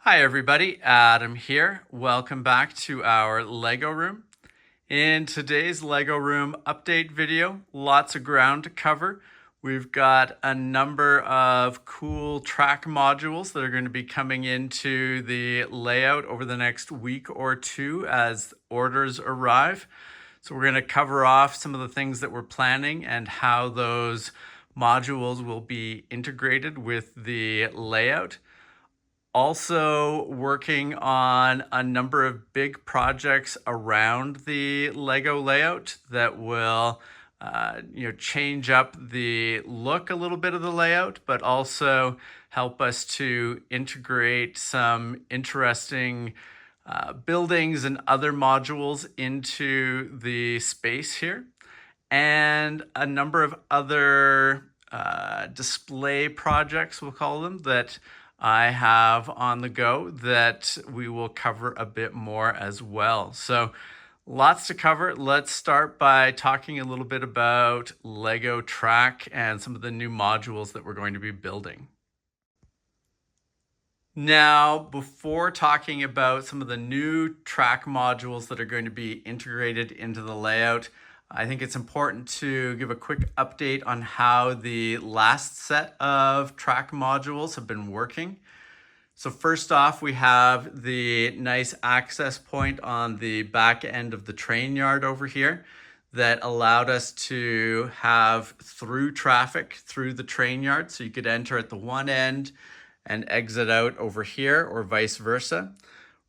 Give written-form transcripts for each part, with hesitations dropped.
Hi everybody, Adam here. Welcome back to our Lego room. In today's Lego room update video, lots of ground to cover. We've got a number of cool track modules that are going to be coming into the layout over the next week or two as orders arrive. So we're going to cover off some of the things that we're planning and how those modules will be integrated with the layout. Also working on a number of big projects around the Lego layout that will change up the look a little bit of the layout, but also help us to integrate some interesting buildings and other modules into the space here, and a number of other display projects, we'll call them, that I have on the go that we will cover a bit more as well. So lots to cover. Let's start by talking a little bit about Lego Track and some of the new modules that we're going to be building. Now, before talking about some of the new track modules that are going to be integrated into the layout, I think it's important to give a quick update on how the last set of track modules have been working. So first off, we have the nice access point on the back end of the train yard over here that allowed us to have through traffic through the train yard. So you could enter at the one end and exit out over here, or vice versa.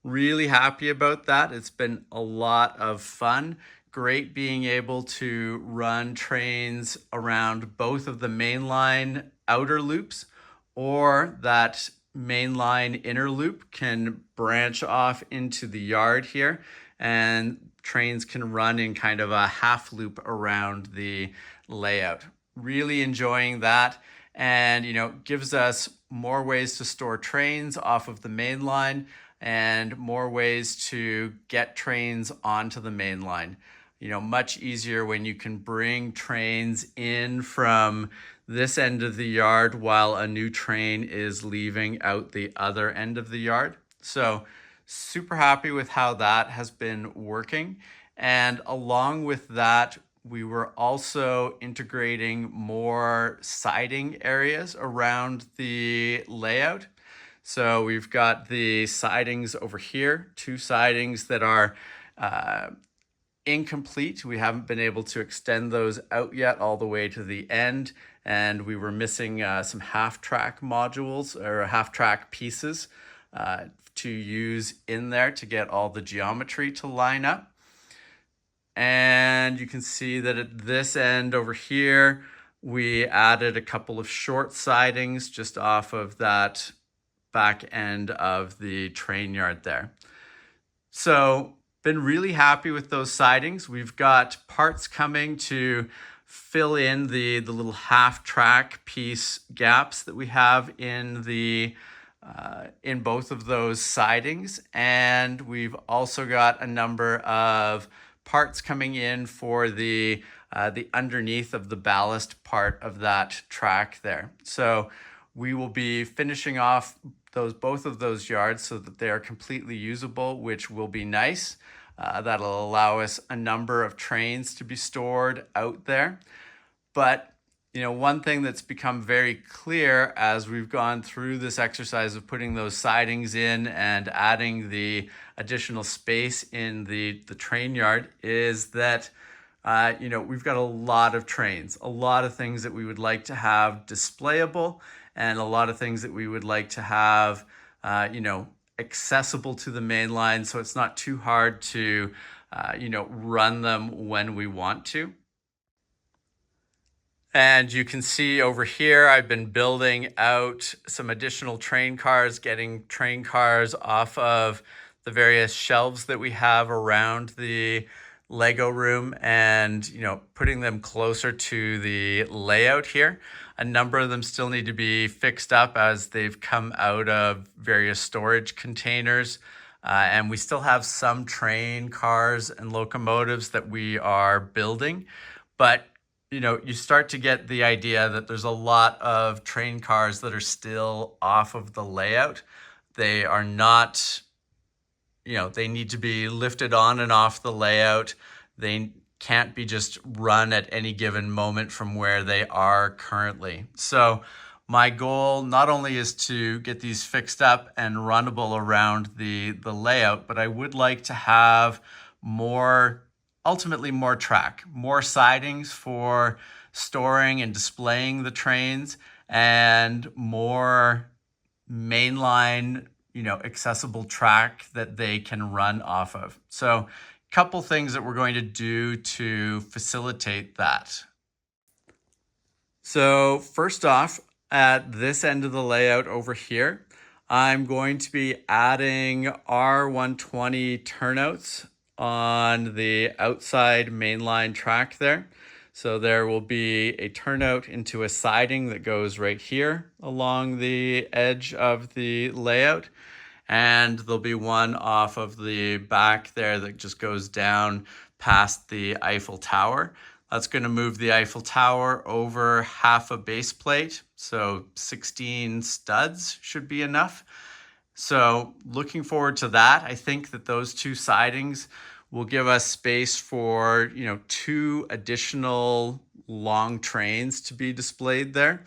Really happy about that. It's been a lot of fun. Great being able to run trains around both of the mainline outer loops, or that mainline inner loop can branch off into the yard here, and trains can run in kind of a half loop around the layout. Really enjoying that, and gives us more ways to store trains off of the main line and more ways to get trains onto the main line. Much easier when you can bring trains in from this end of the yard while a new train is leaving out the other end of the yard. So super happy with how that has been working. And along with that, we were also integrating more siding areas around the layout. So we've got the sidings over here, two sidings that are incomplete. We haven't been able to extend those out yet all the way to the end, and we were missing some half-track modules or half-track pieces to use in there to get all the geometry to line up. And you can see that at this end over here, we added a couple of short sidings just off of that back end of the train yard there. So been really happy with those sidings. We've got parts coming to fill in the little half-track piece gaps that we have in the in both of those sidings, and we've also got a number of parts coming in for the underneath of the ballast part of that track there. So we will be finishing off both of those yards so that they are completely usable, which will be nice. That'll allow us a number of trains to be stored out there. But one thing that's become very clear as we've gone through this exercise of putting those sidings in and adding the additional space in the train yard is that we've got a lot of trains, a lot of things that we would like to have displayable, and a lot of things that we would like to have accessible to the main line, so it's not too hard to run them when we want to. And you can see over here, I've been building out some additional train cars, getting train cars off of the various shelves that we have around the Lego room and, putting them closer to the layout here. A number of them still need to be fixed up as they've come out of various storage containers. And we still have some train cars and locomotives that we are building, but you start to get the idea that there's a lot of train cars that are still off of the layout They are not, they need to be lifted on and off the layout. They can't be just run at any given moment from where they are currently. So my goal not only is to get these fixed up and runnable around the layout, but I would like to have ultimately more track, more sidings for storing and displaying the trains, and more mainline, accessible track that they can run off of. So a couple things that we're going to do to facilitate that. So first off, at this end of the layout over here, I'm going to be adding R120 turnouts on the outside mainline track there. So there will be a turnout into a siding that goes right here along the edge of the layout. And there'll be one off of the back there that just goes down past the Eiffel Tower. That's going to move the Eiffel Tower over half a base plate. So 16 studs should be enough. So looking forward to that. I think that those two sidings will give us space for, 2 additional long trains to be displayed there,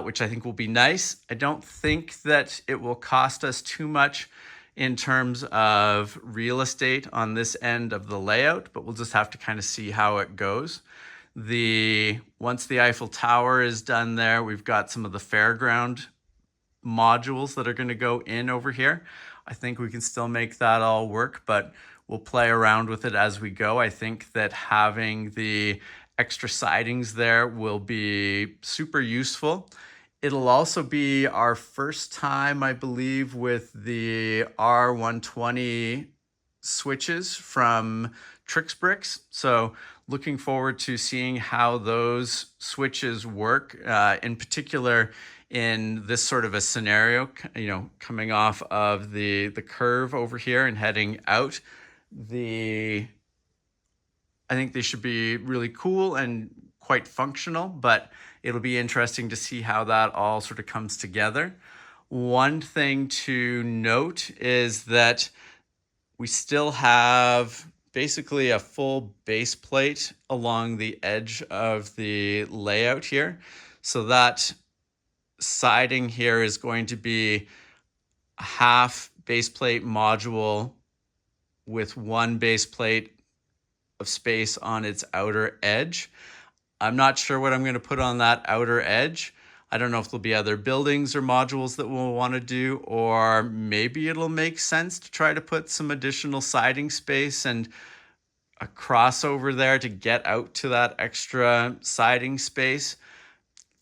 which I think will be nice. I don't think that it will cost us too much in terms of real estate on this end of the layout, but we'll just have to kind of see how it goes. Once the Eiffel Tower is done there, we've got some of the fairground modules that are going to go in over here. I think we can still make that all work, but we'll play around with it as we go. I think that having the extra sidings there will be super useful. It'll also be our first time, I believe, with the R120 switches from Trixbricks. So looking forward to seeing how those switches work, in particular in this sort of a scenario, coming off of the curve over here and heading out. I think they should be really cool and quite functional, but it'll be interesting to see how that all sort of comes together. One thing to note is that we still have basically a full base plate along the edge of the layout here. So that siding here is going to be a half base plate module with one base plate of space on its outer edge. I'm not sure what I'm going to put on that outer edge. I don't know if there'll be other buildings or modules that we'll want to do, or maybe it'll make sense to try to put some additional siding space and a crossover there to get out to that extra siding space.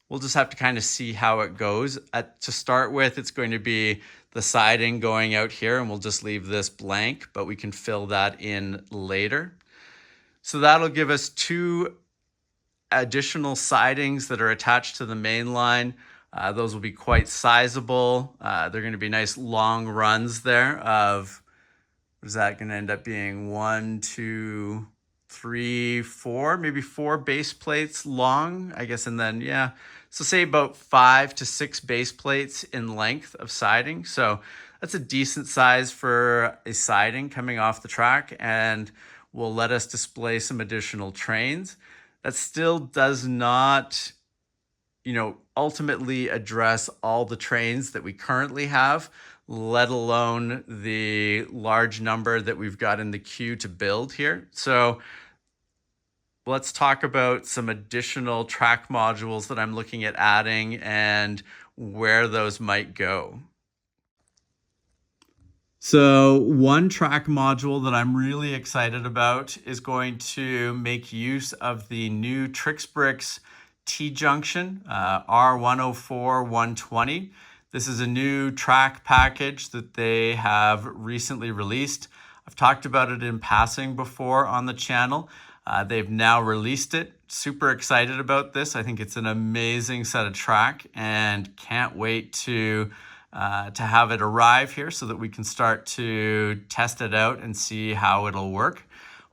We'll just have to kind of see how it goes. To start with, it's going to be the siding going out here, and we'll just leave this blank, but we can fill that in later. So that'll give us 2 additional sidings that are attached to the main line. Those will be quite sizable. They're going to be nice long runs there of, what is that going to end up being? 1, 2, 3, 4, maybe 4 base plates long, I guess. And then, yeah, so say about 5 to 6 base plates in length of siding. So that's a decent size for a siding coming off the track, and will let us display some additional trains. That still does not, ultimately address all the trains that we currently have, let alone the large number that we've got in the queue to build here. So let's talk about some additional track modules that I'm looking at adding and where those might go. So one track module that I'm really excited about is going to make use of the new Trixbricks T-Junction R104-120. This is a new track package that they have recently released. I've talked about it in passing before on the channel. They've now released it. Super excited about this. I think it's an amazing set of track and can't wait to have it arrive here so that we can start to test it out and see how it'll work.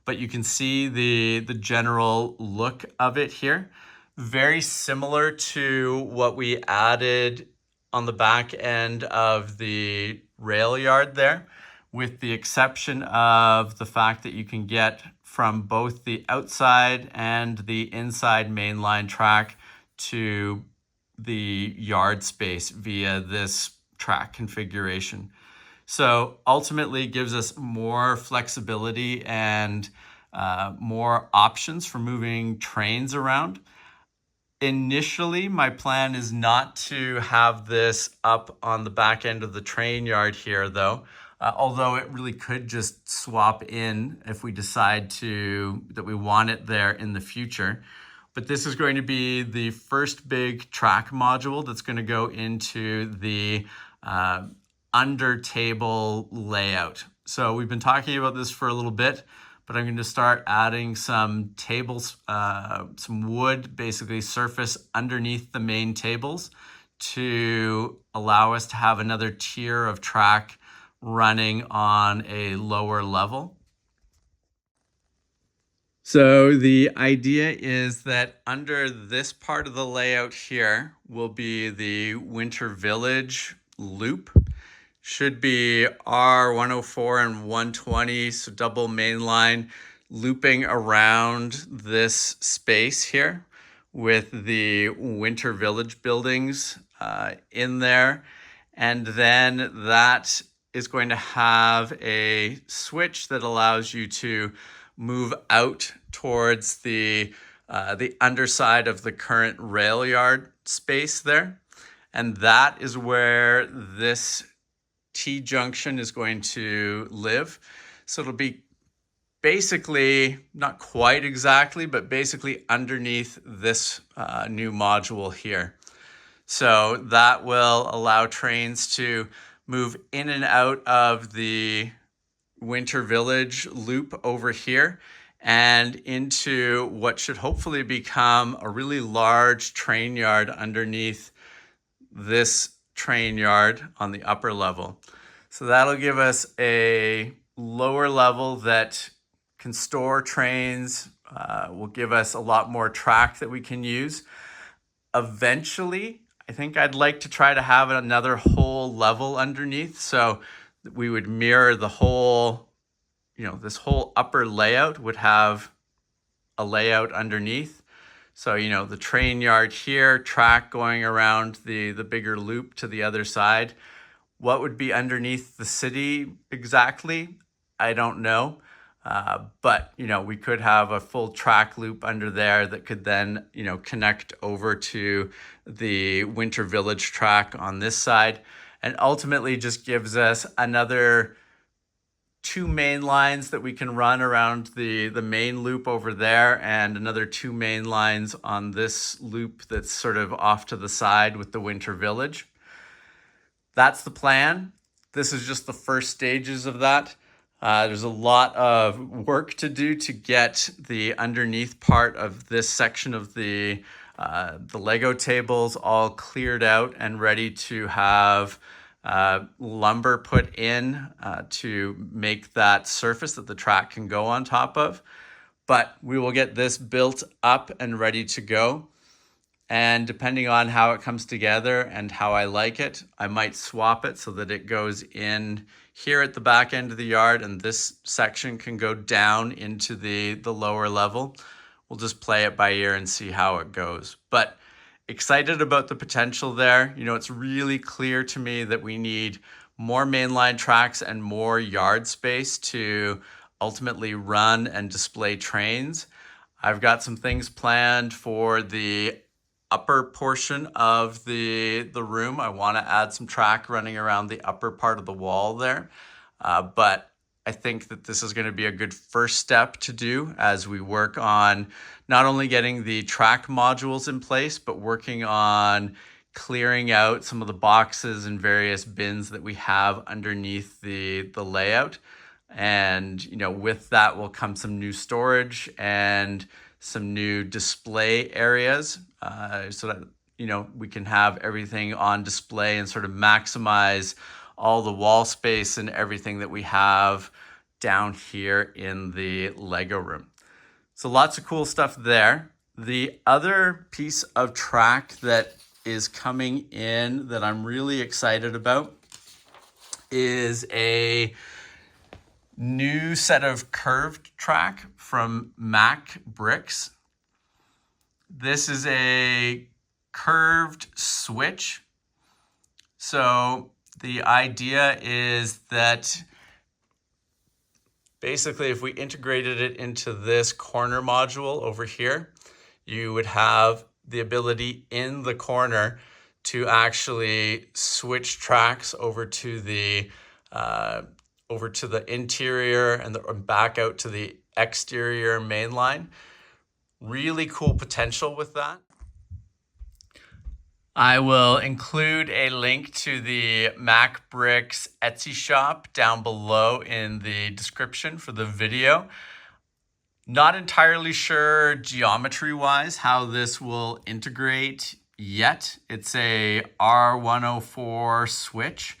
But you can see the general look of it here. Very similar to what we added on the back end of the rail yard there, with the exception of the fact that you can get from both the outside and the inside mainline track to the yard space via this track configuration. So ultimately gives us more flexibility and more options for moving trains around. Initially, my plan is not to have this up on the back end of the train yard here, though, although it really could just swap in if we decide that we want it there in the future. But this is going to be the first big track module that's going to go into the under table layout. So we've been talking about this for a little bit, but I'm going to start adding some tables, some wood, basically surface underneath the main tables to allow us to have another tier of track running on a lower level. So the idea is that under this part of the layout here will be the Winter Village loop. Should be R104 and 120, so double main line looping around this space here with the Winter Village buildings in there. And then that is going to have a switch that allows you to move out towards the underside of the current rail yard space there. And that is where this T-junction is going to live. So it'll be basically, not quite exactly, but basically underneath this new module here. So that will allow trains to move in and out of the Winter Village loop over here and into what should hopefully become a really large train yard underneath this train yard on the upper level. So that'll give us a lower level that can store trains, will give us a lot more track that we can use. Eventually, I think I'd like to try to have another whole level underneath, so that we would mirror the whole, this whole upper layout would have a layout underneath. So, the train yard here, track going around the bigger loop to the other side. What would be underneath the city exactly? I don't know. But, we could have a full track loop under there that could then, connect over to the Winter Village track on this side, and ultimately just gives us another 2 main lines that we can run around the main loop over there, and another 2 main lines on this loop that's sort of off to the side with the Winter Village. That's the plan. This is just the first stages of that. There's a lot of work to do to get the underneath part of this section of the Lego tables all cleared out and ready to have lumber put in to make that surface that the track can go on top of. But we will get this built up and ready to go. And depending on how it comes together and how I like it, I might swap it so that it goes in here at the back end of the yard and this section can go down into the lower level. We'll just play it by ear and see how it goes. But excited about the potential there. It's really clear to me that we need more mainline tracks and more yard space to ultimately run and display trains. I've got some things planned for the upper portion of the room. I want to add some track running around the upper part of the wall there. But I think that this is going to be a good first step to do as we work on not only getting the track modules in place, but working on clearing out some of the boxes and various bins that we have underneath the layout. And, with that will come some new storage and some new display areas so that, we can have everything on display and sort of maximize all the wall space and everything that we have down here in the Lego room. So lots of cool stuff there. The other piece of track that is coming in that I'm really excited about is a new set of curved track from Mac Bricks. This is a curved switch. So the idea is that basically if we integrated it into this corner module over here, you would have the ability in the corner to actually switch tracks over to the interior and back out to the exterior main line. Really cool potential with that. I will include a link to the Mac Bricks Etsy shop down below in the description for the video. Not entirely sure geometry-wise how this will integrate yet. It's a R104 switch.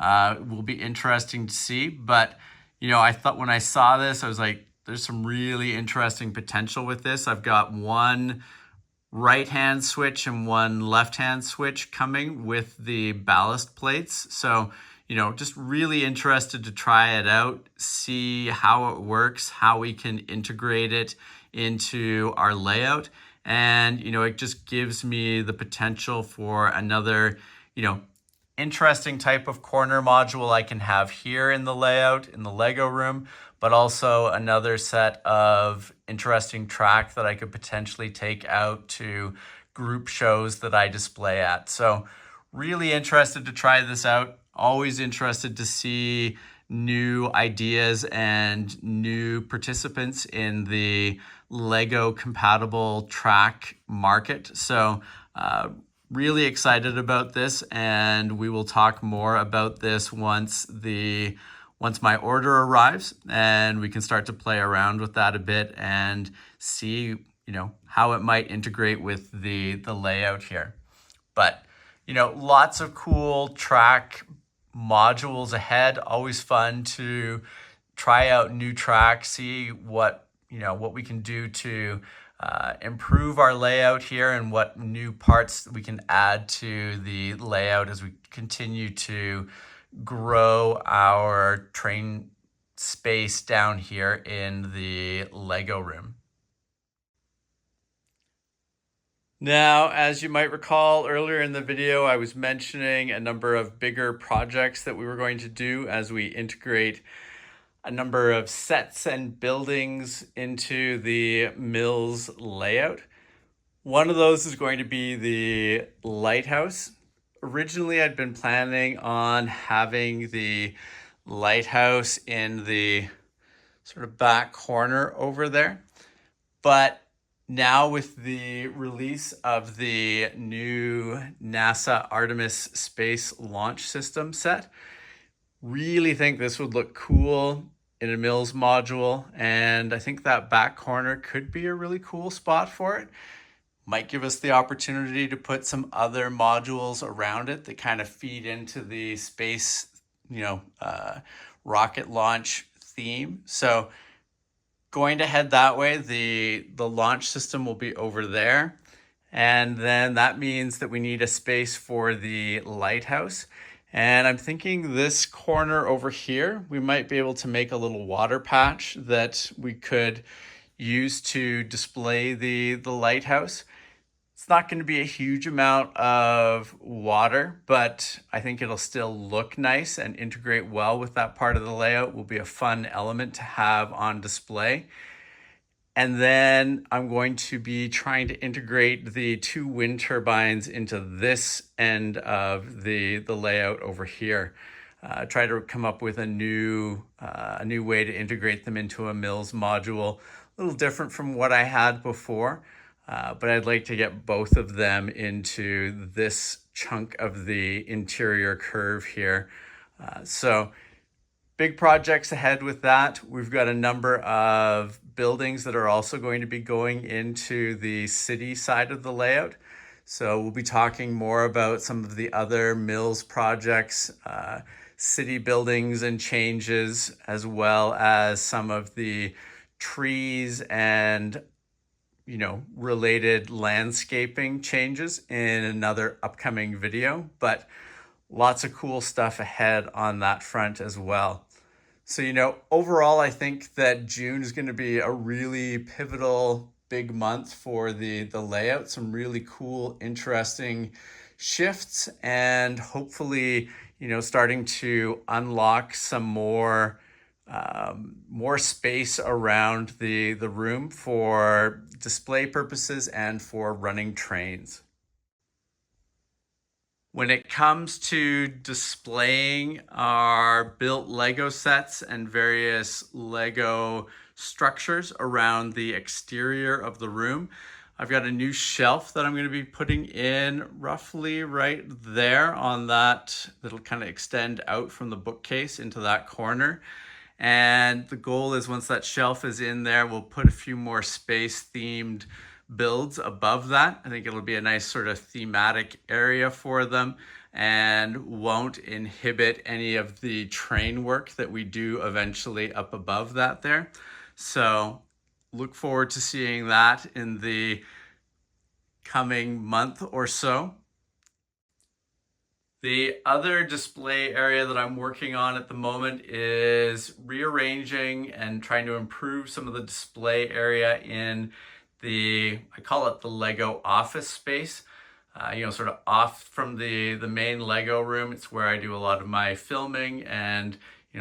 It will be interesting to see, but I thought when I saw this, I was like, there's some really interesting potential with this. I've got one right-hand switch and one left-hand switch coming with the ballast plates. So, just really interested to try it out, see how it works, how we can integrate it into our layout. And, it just gives me the potential for another, interesting type of corner module I can have here in the layout, in the Lego room, but also another set of interesting track that I could potentially take out to group shows that I display at. So really interested to try this out. Always interested to see new ideas and new participants in the Lego compatible track market. So really excited about this, and we will talk more about this once my order arrives and we can start to play around with that a bit and see, how it might integrate with the layout here. But, lots of cool track modules ahead. Always fun to try out new tracks, see what we can do to improve our layout here and what new parts we can add to the layout as we continue to grow our train space down here in the Lego room. Now, as you might recall earlier in the video, I was mentioning a number of bigger projects that we were going to do as we integrate a number of sets and buildings into the Mills layout. One of those is going to be the lighthouse. Originally, I'd been planning on having the lighthouse in the sort of back corner over there. But now with the release of the new NASA Artemis Space Launch System set, really think this would look cool in a Mills module. And I think that back corner could be a really cool spot for it. Might give us the opportunity to put some other modules around it that kind of feed into the space, rocket launch theme. So going to head that way, the launch system will be over there. And then that means that we need a space for the lighthouse. And I'm thinking this corner over here, we might be able to make a little water patch that we could use to display the lighthouse. It's not going to be a huge amount of water, but I think it'll still look nice and integrate well with that part of the layout. Will be a fun element to have on display. And then I'm going to be trying to integrate the two wind turbines into this end of the layout over here. Try to come up with a new way to integrate them into a Mills module. A little different from what I had before, but I'd like to get both of them into this chunk of the interior curve here. So big projects ahead with that. We've got a number of buildings that are also going to be going into the city side of the layout. So we'll be talking more about some of the other Mills projects, city buildings and changes, as well as some of the trees and related landscaping changes in another upcoming video, but lots of cool stuff ahead on that front as well. So, overall, I think that June is going to be a really pivotal big month for the layout. Some really cool, interesting shifts, and hopefully, starting to unlock some more space around the room for display purposes and for running trains. When it comes to displaying our built Lego sets and various Lego structures around the exterior of the room, I've got a new shelf that I'm going to be putting in roughly right there on that. That'll kind of extend out from the bookcase into that corner. And the goal is once that shelf is in there, we'll put a few more space themed builds above that. I think it'll be a nice sort of thematic area for them and won't inhibit any of the train work that we do eventually up above that there. So look forward to seeing that in the coming month or so. The other display area that I'm working on at the moment is rearranging and trying to improve some of the display area in I call it the Lego office space, sort of off from the main Lego room. It's where I do a lot of my filming and,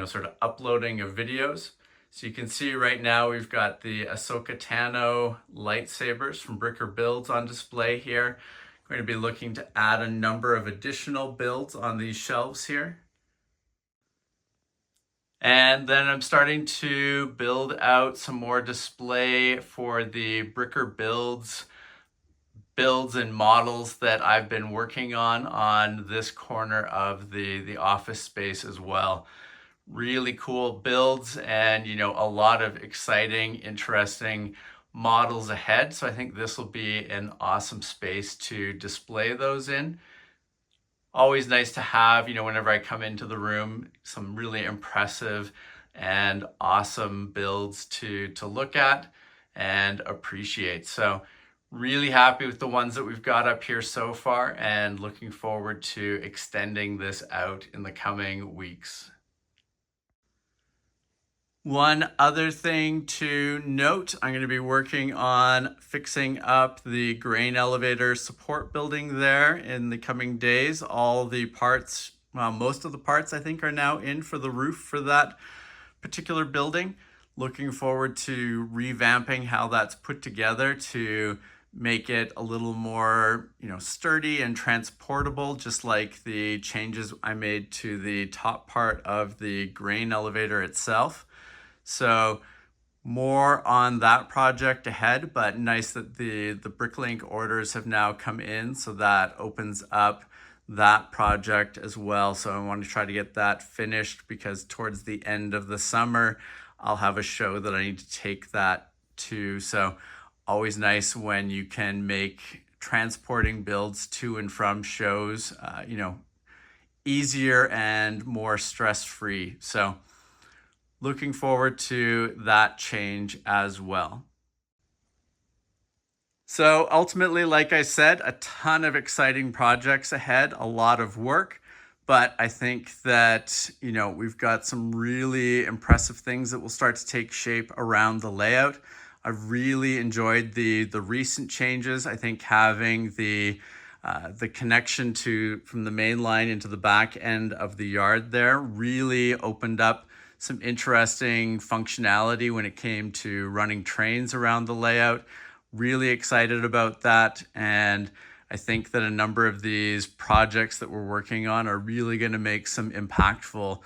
sort of uploading of videos. So you can see right now we've got the Ahsoka Tano lightsabers from Bricker Builds on display here. I'm going to be looking to add a number of additional builds on these shelves here. And then I'm starting to build out some more display for the Bricker builds and models that I've been working on this corner of the office space as well. Really cool builds and, a lot of exciting, interesting models ahead. So I think this will be an awesome space to display those in. Always nice to have, whenever I come into the room, some really impressive and awesome builds to look at and appreciate. So really happy with the ones that we've got up here so far and looking forward to extending this out in the coming weeks. One other thing to note, I'm going to be working on fixing up the grain elevator support building there in the coming days. All the parts, well, most of the parts I think are now in for the roof for that particular building. Looking forward to revamping how that's put together to make it a little more, sturdy and transportable, just like the changes I made to the top part of the grain elevator itself. So more on that project ahead, but nice that the Bricklink orders have now come in, so that opens up that project as well. So I want to try to get that finished because towards the end of the summer, I'll have a show that I need to take that to. So always nice when you can make transporting builds to and from shows, easier and more stress-free. So looking forward to that change as well. So ultimately, like I said, a ton of exciting projects ahead, a lot of work, but I think that, we've got some really impressive things that will start to take shape around the layout. I've really enjoyed the recent changes. I think having the connection from the main line into the back end of the yard there really opened up some interesting functionality when it came to running trains around the layout. Really excited about that. And I think that a number of these projects that we're working on are really going to make some impactful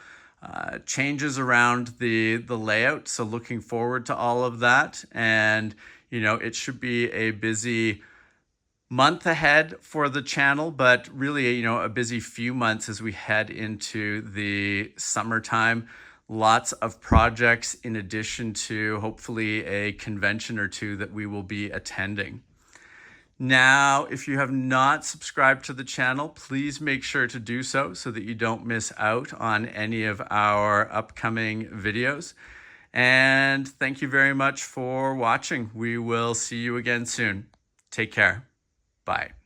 changes around the layout. So looking forward to all of that. And, it should be a busy month ahead for the channel, but really, a busy few months as we head into the summertime. Lots of projects in addition to hopefully a convention or two that we will be attending. Now, if you have not subscribed to the channel, please make sure to do so that you don't miss out on any of our upcoming videos. And thank you very much for watching. We will see you again soon. Take care. Bye.